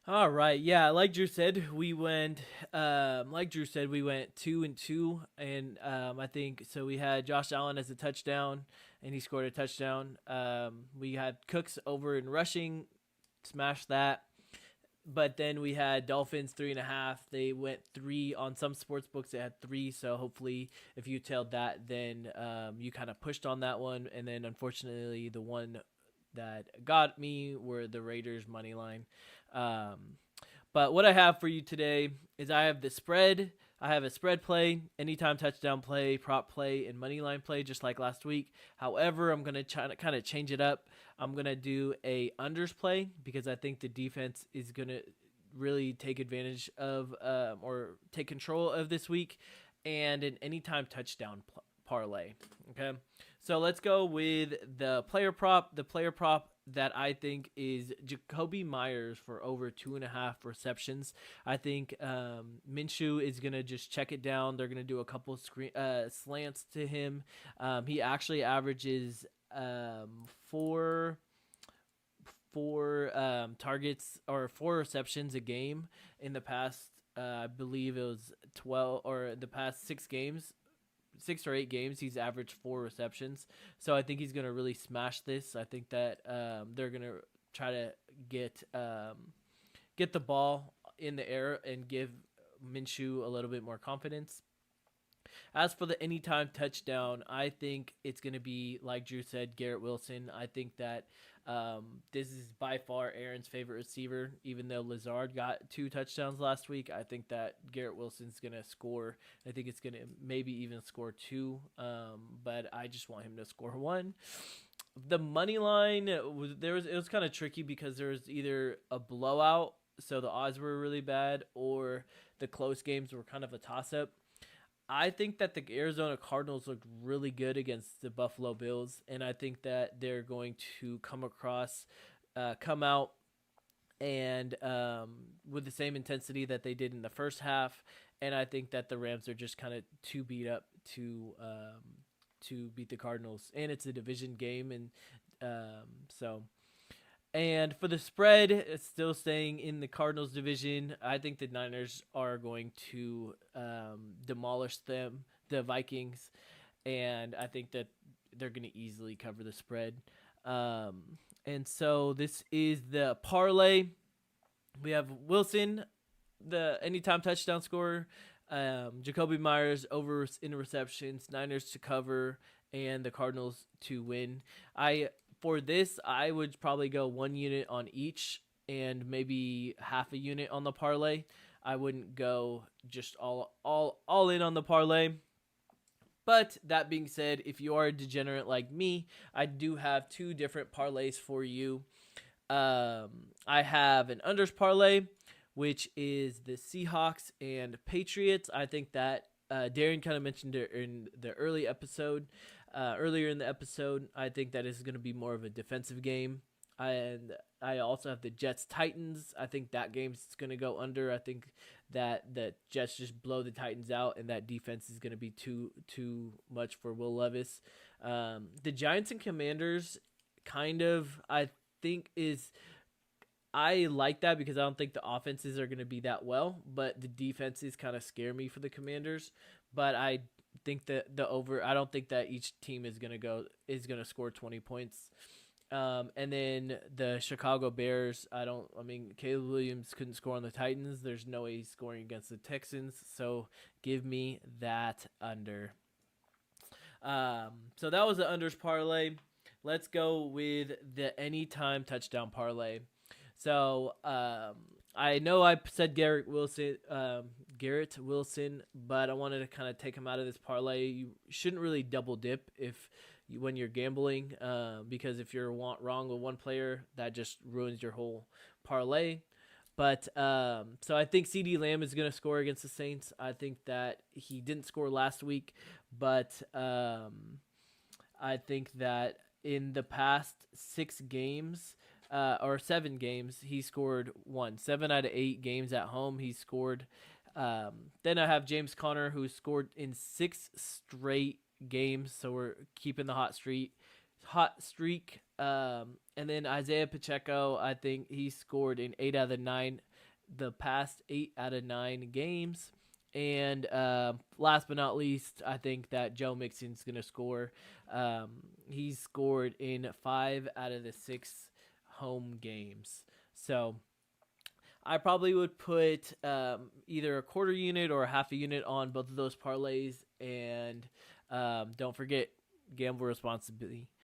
All right, yeah, like Drew said, we went 2-2, and I think so. We had Josh Allen as a touchdown, and he scored a touchdown. We had Cooks over in rushing, smashed that. But then we had Dolphins 3.5. They went three on some sports books. It had three, so hopefully, if you tailed that, then you kind of pushed on that one. And then unfortunately, the one that got me were the Raiders money line. Um, but what I have for you today is I have the spread. I have a spread play, anytime touchdown play, prop play, and money line play, just like last week. However, I'm gonna try to kind of change it up. I'm gonna do a unders play because I think the defense is gonna really take advantage of or take control of this week, and an anytime touchdown parlay. Okay, so let's go with the player prop. The player prop that I think is Jacoby Myers for over 2.5 receptions. I think Minshew is gonna just check it down. They're gonna do a couple slants to him. He actually averages targets or 4 receptions a game in the past. I believe it was 12 or the past 6 games. 6 or 8 games, he's averaged 4 receptions. So I think he's gonna really smash this. I think that they're gonna try to get the ball in the air and give Minshew a little bit more confidence. As for the anytime touchdown, I think it's going to be, like Drew said, Garrett Wilson. I think that this is by far Aaron's favorite receiver, even though Lazard got 2 touchdowns last week. I think that Garrett Wilson's going to score. I think it's going to maybe even score two, but I just want him to score one. The money line it was kind of tricky because there was either a blowout, so the odds were really bad, or the close games were kind of a toss up. I think that the Arizona Cardinals looked really good against the Buffalo Bills, and I think that they're going to come out and with the same intensity that they did in the first half. And I think that the Rams are just kind of too beat up to beat the Cardinals, and it's a division game, and so. And for the spread, it's still staying in the Cardinals division. I think the Niners are going to demolish the Vikings, and I think that they're going to easily cover the spread. Um, and so this is the parlay. We have Wilson, the anytime touchdown scorer, Jacoby Myers over in receptions, Niners to cover, and the Cardinals to win. For this, I would probably go 1 unit on each and maybe half a unit on the parlay. I wouldn't go just all in on the parlay. But that being said, if you are a degenerate like me, I do have two different parlays for you. I have an unders parlay, which is the Seahawks and Patriots. I think that Darian kind of mentioned it in the earlier in the episode. I think that is going to be more of a defensive game. And I also have the Jets Titans. I think that game's going to go under. I think that the Jets just blow the Titans out, and that defense is going to be too much for Will Levis. The Giants and Commanders, kind of, I think is. I like that because I don't think the offenses are going to be that well, but the defenses kind of scare me for the Commanders. But I think that I don't think that each team is going to score 20 points. And then the Chicago Bears, I mean, Caleb Williams couldn't score on the Titans. There's no way he's scoring against the Texans. So give me that under. So that was the unders parlay. Let's go with the anytime touchdown parlay. So I know I said Garrett Wilson, but I wanted to kind of take him out of this parlay. You shouldn't really double dip when you're gambling, because if you're wrong with one player, that just ruins your whole parlay. But so I think CD Lamb is going to score against the Saints. I think that he didn't score last week, but I think that in the past 6 games, or 7 games, he scored one. 7 out of 8 games at home, he scored. Then I have James Conner, who scored in 6 straight games, so we're keeping the hot streak. And then Isaiah Pacheco, I think he scored in 8 out of the 9 the past 8 out of 9 games. And last but not least, I think that Joe Mixon's going to score. He's scored in 5 out of the 6 home games. So I probably would put either a quarter unit or a half a unit on both of those parlays. And don't forget, gamble responsibly.